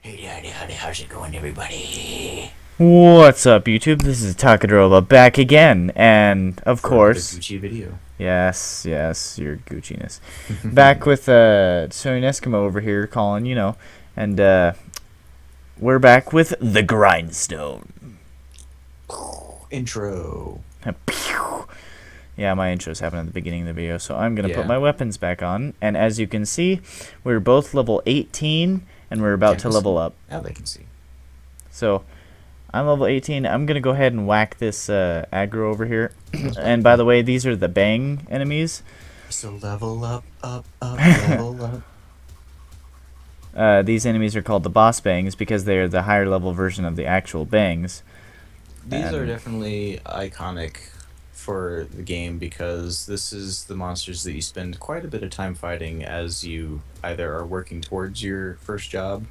Hey Daddy, how's it going, everybody? What's up, YouTube? This is Takadrova back again, and of For another course, Gucci video. yes, your Gucci-ness. Back with Soy Eskimo over here calling, and we're back with the Grindstone. Intro. Pew! Yeah, my intros happen at the beginning of the video, so I'm gonna put Yeah. my weapons back on, and as you can see, we're both level 18, and we're about to Can level see? up. Now they can see. So I'm level 18. I'm going to go ahead and whack this aggro over here. And by the way, these are the bang enemies. So level up, level up. These enemies are called the boss bangs because they are the higher level version of the actual bangs. These are definitely iconic for the game because this is the monsters that you spend quite a bit of time fighting as you either are working towards your first job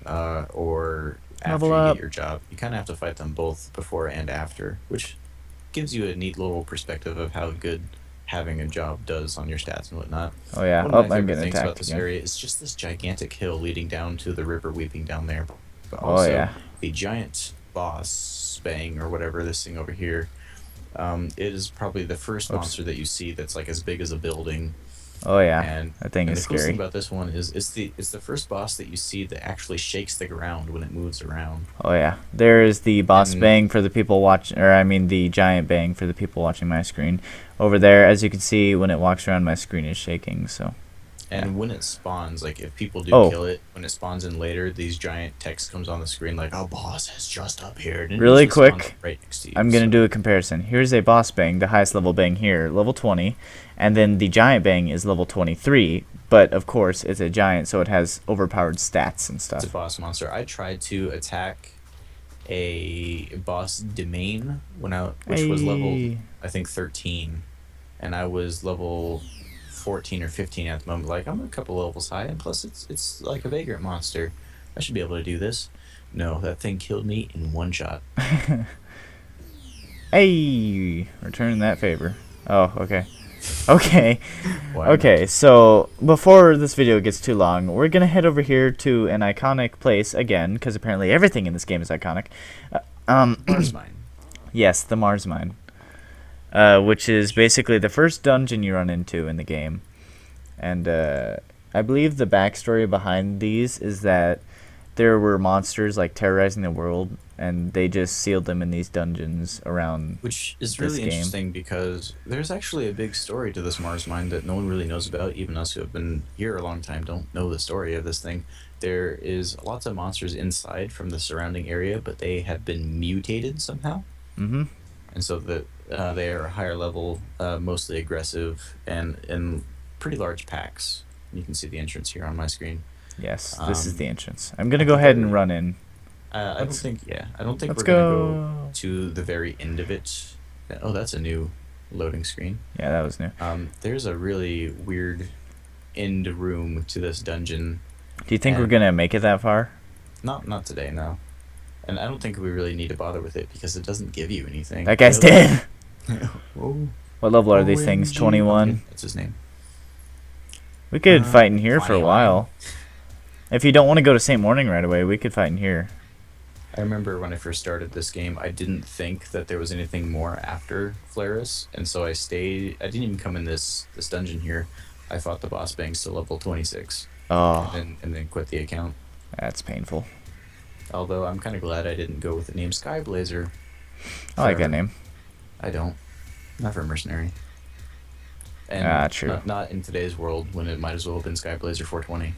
or after Level you up. get your job. You kind of have to fight them both before and after, which gives you a neat little perspective of how good having a job does on your stats and whatnot. Oh yeah. One Oh, of my I'm favorite getting things about attacked this again. area is just this gigantic hill leading down to the river weeping down there. But Oh also yeah. the giant boss bang or whatever this thing over here. It is probably the first Oops. monster that you see that's like as big as a building. Oh yeah. And That thing and is the coolest thing scary. about this one is it's the first boss that you see that actually shakes the ground when it moves around. Oh yeah. There is the boss And bang for the people watching, or I mean the giant bang for the people watching my screen. Over there, as you can see, when it walks around, my screen is shaking. So. And when it spawns, like if people do Oh, kill it, when it spawns in later, these giant text comes on the screen like, "A boss has just appeared," and it really usually spawns quick. right next to you. I'm going to So do a comparison. Here's a boss bang, the highest level bang here, level 20, and then the giant bang is level 23, but of course it's a giant, so it has overpowered stats and it's a stuff. boss monster. I tried to attack a boss domain which was level Hey. I think 13, and I was level 14 or 15 at the moment. Like I'm a couple levels high, and plus it's like a vagrant monster. I should be able to do this. No, that thing killed me in one shot. Hey, return that favor. Oh, okay. Okay. Why not? Okay, so before this video gets too long, we're going to head over here to an iconic place again, because apparently everything in this game is iconic. Mars mine. Yes, the Mars Mine. Which is basically the first dungeon you run into in the game. And I believe the backstory behind these is that there were monsters like terrorizing the world, and they just sealed them in these dungeons around Which is this really game. interesting because there's actually a big story to this Mars mine that no one really knows about. Even us who have been here a long time don't know the story of this thing. There is lots of monsters inside from the surrounding area, but they have been mutated somehow, Mm-hmm. and so that they are higher level, mostly aggressive, and in pretty large packs. You can see the entrance here on my screen. Yes, this is Um, the entrance. I'm gonna I go think ahead and I run in. I don't Let's think, yeah, I don't think let's we're gonna go go. to the very end of it. Oh, that's a new loading screen. Yeah, that was new. There's a really weird end room to this dungeon, Do you think we're and gonna make it that far? not today, no. And I don't think we really need to bother with it because it doesn't give you anything. That guy's Really. dead. Oh, What level are these things? OMG. 21. Okay, that's his name. We could fight in here for a 21. while. If you don't want to go to St. Morning right away, we could fight in here. I remember when I first started this game, I didn't think that there was anything more after Flaris, and so I stayed. I didn't even come in this dungeon here. I fought the boss bangs to level 26, Oh, and then quit the account. that's painful. Although I'm kind of glad I didn't go with the name Skyblazer. I like that Forever. name. I don't. Not for mercenary. And True. not in today's world when it might as well have been Skyblazer 420.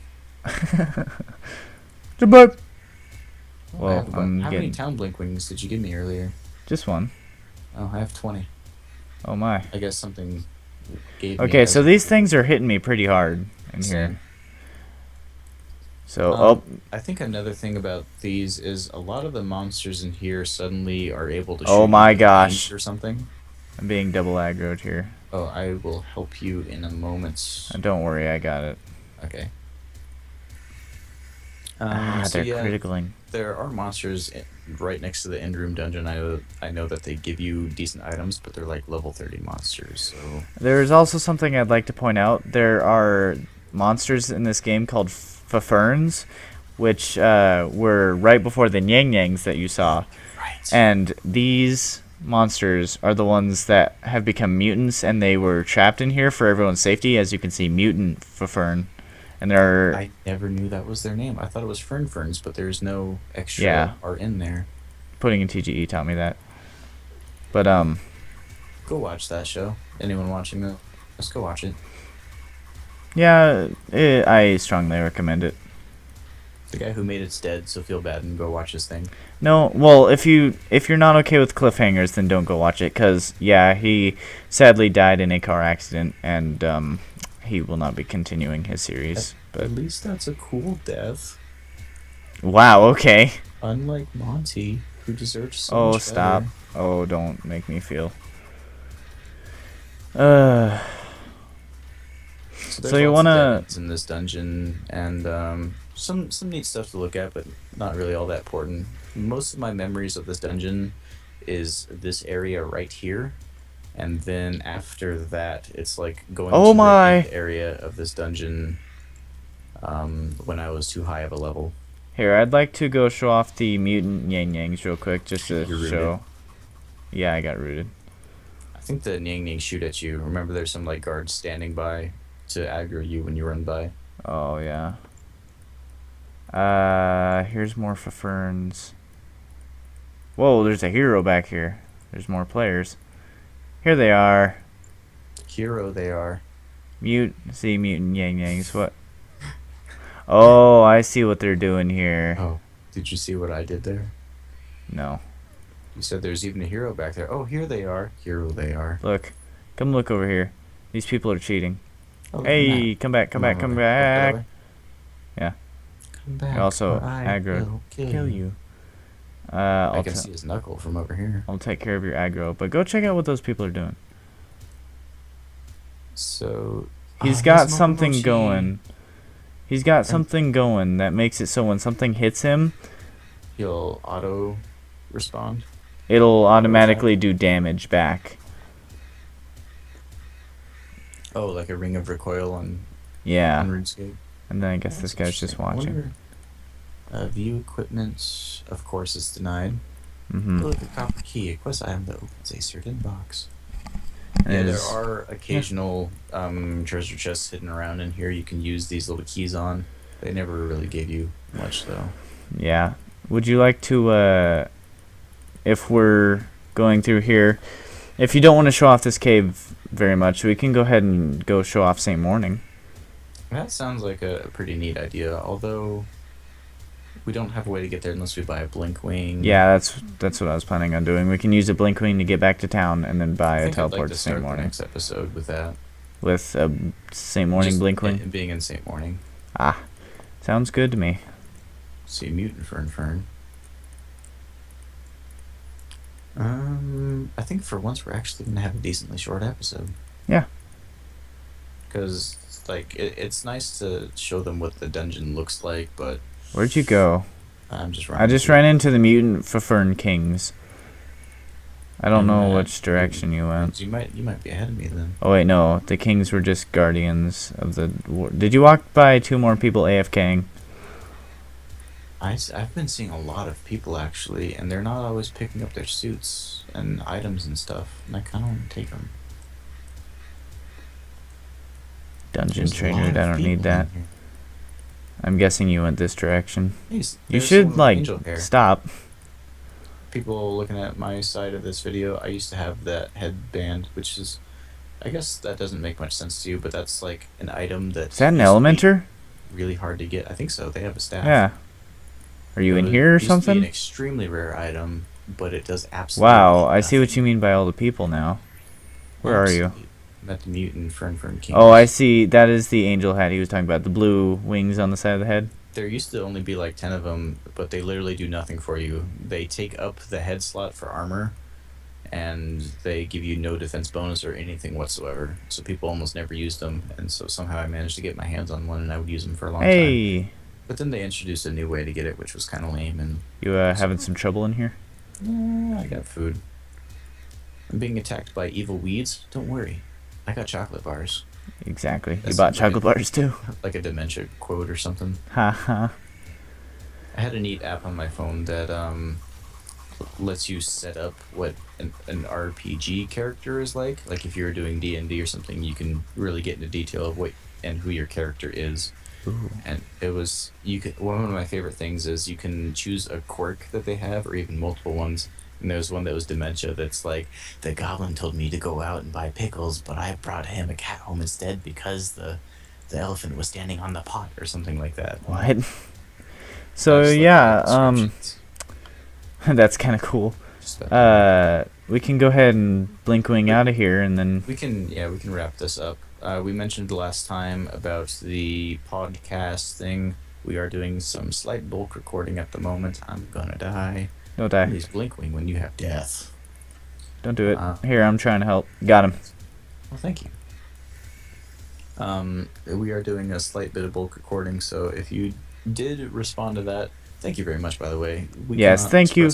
Jabug. Oh, Well, I'm how many getting town blink wings did you give me earlier? just one. Oh, I have 20. Oh my. I guess something gave me. Okay, as so these things are hitting me pretty hard in Same. here. So, I think another thing about these is a lot of the monsters in here suddenly are able to shoot oh you my with gosh. flames or something. I'm being double aggroed here. Oh, I will help you in a moment. Don't worry, I got it. Okay. So They're yeah, criticaling. there are monsters right next to the end room dungeon. I know that they give you decent items, but they're like level 30 monsters. So There's also something I'd like to point out. There are monsters in this game called Faferns, which were right before the Nyang Nyangs that you saw. Right. And these monsters are the ones that have become mutants, and they were trapped in here for everyone's safety. As you can see, mutant Fern. And there are... I never knew that was their name. I thought it was Ferns, but there's no extra Yeah. art in there. Putting in TGE taught me that. But, Go watch that show. Anyone watching that, let's go watch it. yeah, I strongly recommend it. The guy who made it's dead, so feel bad and go watch this thing. No, well, if you're not okay with cliffhangers, then don't go watch it, because, yeah, he sadly died in a car accident, and he will not be continuing his series. But At least that's a cool death. wow, okay. Unlike Monty, who deserves so Oh, much stop. better. Oh, don't make me feel... So, So you lots of wanna- dead ends in this dungeon, and some neat stuff to look at, but not really all that important. Most of my memories of this dungeon is this area right here, and then after that, it's like going Oh to my. the end area of this dungeon. When I was too high of a level. Here, I'd like to go show off the mutant Yang Yangs real quick, just to You're rooted. show. Yeah, I got rooted. I think the Nyang Nyang shoot at you. Remember, there's some like guards standing by to aggro you when you run by. Oh, yeah. Here's more Ferns. Whoa, there's a hero back here. There's more players. Here they are. Hero, they are. See mutant Yang Yangs. What? Oh, I see what they're doing here. Oh, did you see what I did there? No. You said there's even a hero back there. Oh, here they are. Hero, they are. Look. Come look over here. These people are cheating. Oh, Hey, come back, come back, come back. Yeah. Come back. Also, or I aggro. will Kill you. I I'll, can see his knuckle from over here. I'll take care of your aggro. But go check out what those people are doing. So He's got something going. He's got something going that makes it so when something hits him, He'll auto respond. it'll automatically do damage back. Oh, like a ring of recoil on Yeah. RuneScape. And then I guess this That's guy's just interesting. watching. Wonder- view equipment, of course, is denied. Mm-hmm. Look at copper key. A quest item that opens a certain box. And Yeah, there is- are occasional treasure chests hidden around in here you can use these little keys on. They never really gave you much, though. Yeah. Would you like to, if we're going through here, if you don't want to show off this cave very much, we can go ahead and go show off St. Morning. That sounds like a pretty neat idea, although we don't have a way to get there unless we buy a blink wing. Yeah, that's what I was planning on doing. We can use a Blinkwing to get back to town and then buy I a think I'd like teleport to to start St. the Morning. next episode with that. With a St. Morning Just Blinkwing. being in St. Morning. Ah, sounds good to me. See a mutant Fern. I think for once we're actually gonna have a decently short episode. Yeah. Because like it's nice to show them what the dungeon looks like, but Where'd you go? I'm just I just ran into the mutant Fern Kings. I don't know which direction you went. You might be ahead of me then. Oh wait, no. The Kings were just guardians of the... Did you walk by 2 more people AFKing? I've been seeing a lot of people actually, and they're not always picking up their suits and items and stuff, and I kind of want to take them. Dungeon trainer, I don't need that. I'm guessing you went this direction. You There's should, someone with like, angel hair. stop. People looking at my side of this video, I used to have that headband, which is, I guess that doesn't make much sense to you, but that's like an item that Is that an used to be Elementer? really hard to get. I think so. They have a staff. Yeah. Are you in here or It used to be an something? extremely rare item, but it does absolutely Wow, I see what nothing. you mean by all the people now. Where are you? Absolutely. Met the mutant Fern King. Oh, I see. That is the angel hat he was talking about. The blue wings on the side of the head. There used to only be like 10 of them, but they literally do nothing for you. They take up the head slot for armor, and they give you no defense bonus or anything whatsoever. So people almost never used them, and so somehow I managed to get my hands on one, and I would use them for a long time. Hey, But then they introduced a new way to get it, which was kind of lame, and you having some trouble in here? I got food. I'm being attacked by evil weeds. Don't worry, I got chocolate bars. Exactly. You That's bought like chocolate bars too. Like a dementia quote or something. Haha. I had a neat app on my phone that lets you set up what an RPG character is like. Like if you're doing D&D or something, you can really get into detail of what and who your character is. Ooh. And it was you could one of my favorite things is you can choose a quirk that they have or even multiple ones. And there was one that was dementia that's like the goblin told me to go out and buy pickles, but I brought him a cat home instead because the elephant was standing on the pot or something like that. What? So That's like yeah, the descriptions. that's kind of cool. Just that. We can go ahead and Blinkwing out of here, and then We can wrap this up. We mentioned last time about the podcast thing. We are doing some slight bulk recording at the moment. I'm gonna die. don't die. Please Blinkwing when you have death. Don't do it. Uh, Here, I'm trying to help. Got him. Well, thank you. We are doing a slight bit of bulk recording, so if you did respond to that, thank you very much, by the way. Yes, thank you.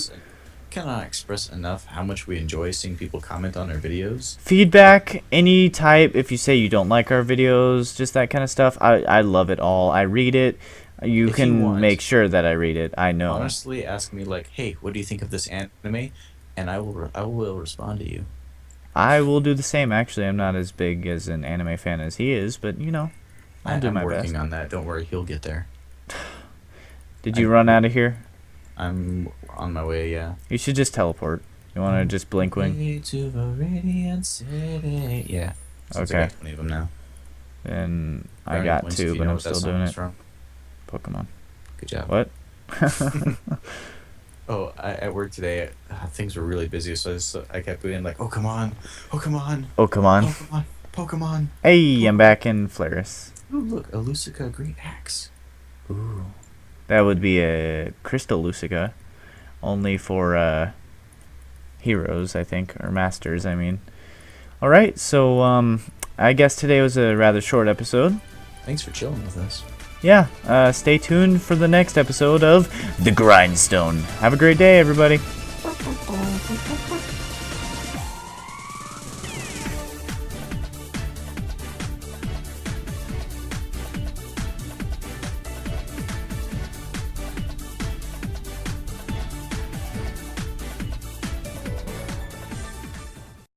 Cannot express enough how much we enjoy seeing people comment on our videos. Feedback, any type. If you say you don't like our videos, just that kind of stuff. I love it all. I read it. You If can you want, make sure that I read it. I know. honestly, ask me like, "Hey, what do you think of this anime?" And I will respond to you. I will do the same. Actually, I'm not as big as an anime fan as he is, but you know, I'll do I'm my working best. on that. Don't worry, he'll get there. Did you run out of here? I'm on my way. Yeah. You should just teleport. You want to just Blinkwing? Way to the radiant city. Yeah. Since I Okay. got 20 of them now. And I Brownie got points if two, you but know I'm what that still song doing is it. from. Pokemon. Good job. What? Oh, at work today, things were really busy, so I kept being like, "Oh, come on, oh, come on, Oh, come on. Pokemon, Pokemon." Hey, I'm back in Flaris. Ooh, look, a Lucica Great Axe. Ooh. That would be a Crystal Lucica. Only for heroes, I think, or masters, I mean. Alright, so I guess today was a rather short episode. Thanks for chilling with us. Yeah, stay tuned for the next episode of The Grindstone. Have a great day, everybody.